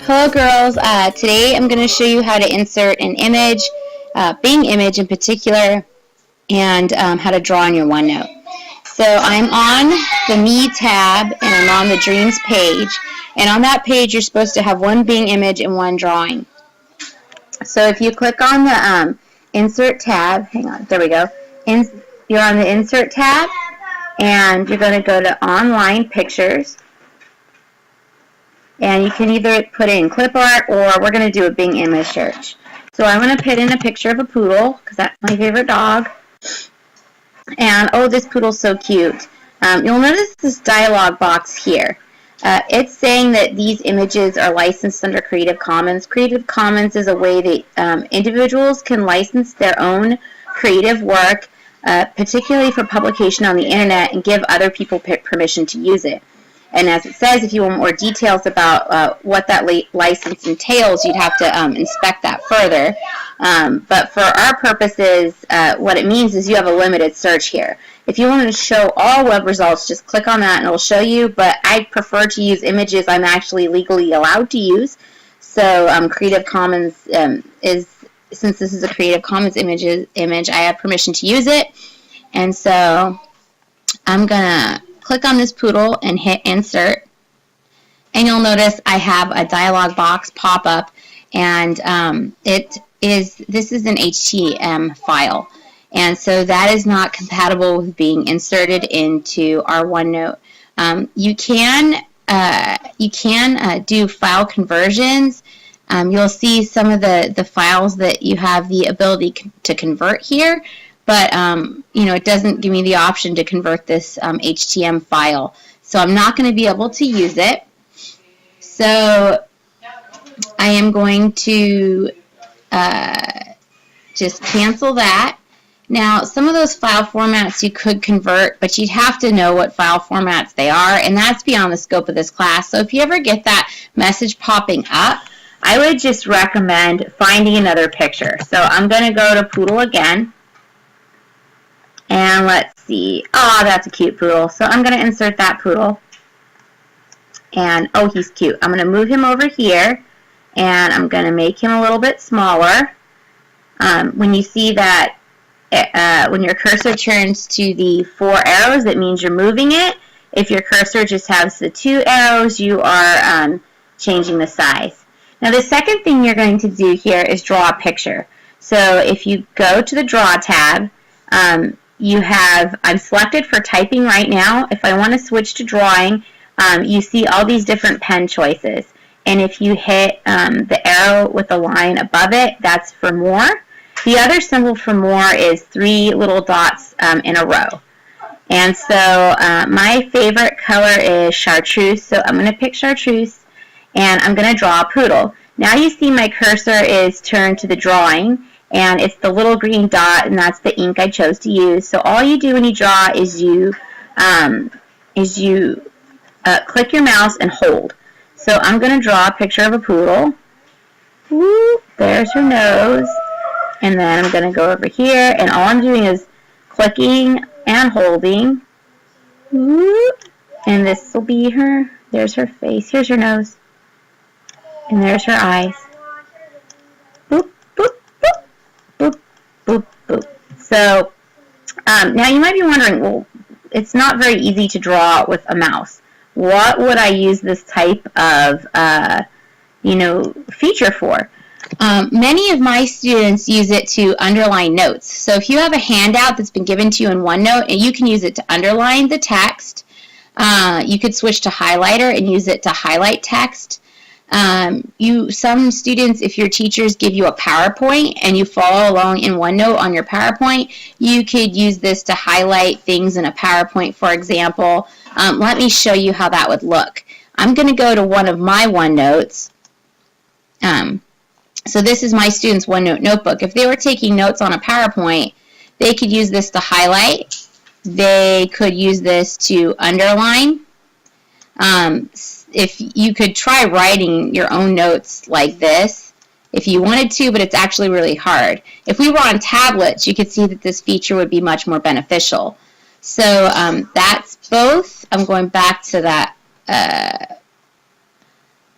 Hello girls, today I'm going to show you how to insert an image, Bing image in particular, and how to draw on your OneNote. So I'm on the Me tab and I'm on the Dreams page, and on that page you're supposed to have one Bing image and one drawing. So if you click on the Insert tab, hang on, there we go, you're on the Insert tab and you're going to go to Online Pictures. And you can either put in clip art or we're going to do a Bing image search. So I'm going to put in a picture of a poodle because that's my favorite dog. And oh, this poodle's so cute. You'll notice this dialog box here. It's saying that these images are licensed under Creative Commons. Creative Commons is a way that individuals can license their own creative work, particularly for publication on the internet, and give other people permission to use it. And as it says, if you want more details about what that license entails, you'd have to inspect that further. But for our purposes, what it means is you have a limited search here. If you wanted to show all web results, just click on that and it'll show you. But I prefer to use images I'm actually legally allowed to use. So Creative Commons since this is a Creative Commons image, I have permission to use it. And so I'm going to click on this poodle and hit insert, and you'll notice I have a dialog box pop up, and this is an HTML file, and so that is not compatible with being inserted into our OneNote. You can do file conversions. You'll see some of the files that you have the ability to convert here. But, it doesn't give me the option to convert this HTML file. So I'm not going to be able to use it. So I am going to just cancel that. Now, some of those file formats you could convert, but you'd have to know what file formats they are, and that's beyond the scope of this class. So if you ever get that message popping up, I would just recommend finding another picture. So I'm going to go to Poodle again. And let's see. Oh, that's a cute poodle. So I'm going to insert that poodle. And, oh, he's cute. I'm going to move him over here. And I'm going to make him a little bit smaller. When you see that, when your cursor turns to the 4 arrows, it means you're moving it. If your cursor just has the 2 arrows, you are changing the size. Now, the second thing you're going to do here is draw a picture. So if you go to the Draw tab, I'm selected for typing right now. If I want to switch to drawing, you see all these different pen choices. And if you hit the arrow with the line above it, that's for more. The other symbol for more is 3 little dots in a row. And so my favorite color is chartreuse, so I'm going to pick chartreuse, and I'm going to draw a poodle. Now you see my cursor is turned to the drawing, and it's the little green dot, and that's the ink I chose to use. So all you do when you draw is you click your mouse and hold. So I'm going to draw a picture of a poodle. Woo, there's her nose. And then I'm going to go over here, and all I'm doing is clicking and holding. Woo, and this will be her. There's her face. Here's her nose. And there's her eyes. Boop, boop, boop, boop, boop, boop. So now you might be wondering, well, it's not very easy to draw with a mouse. What would I use this type of, feature for? Many of my students use it to underline notes. So if you have a handout that's been given to you in OneNote, and you can use it to underline the text, you could switch to highlighter and use it to highlight text. Some students, if your teachers give you a PowerPoint and you follow along in OneNote on your PowerPoint, you could use this to highlight things in a PowerPoint, for example. Let me show you how that would look. I'm going to go to one of my OneNotes. So this is my students' OneNote notebook. If they were taking notes on a PowerPoint, they could use this to highlight. They could use this to underline. If you could try writing your own notes like this if you wanted to, but it's actually really hard. If we were on tablets, you could see that this feature would be much more beneficial. So that's both. I'm going back to that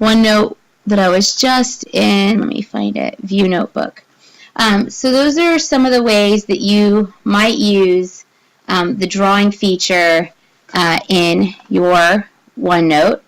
OneNote that I was just in, let me find it, View Notebook. So those are some of the ways that you might use the drawing feature in your OneNote.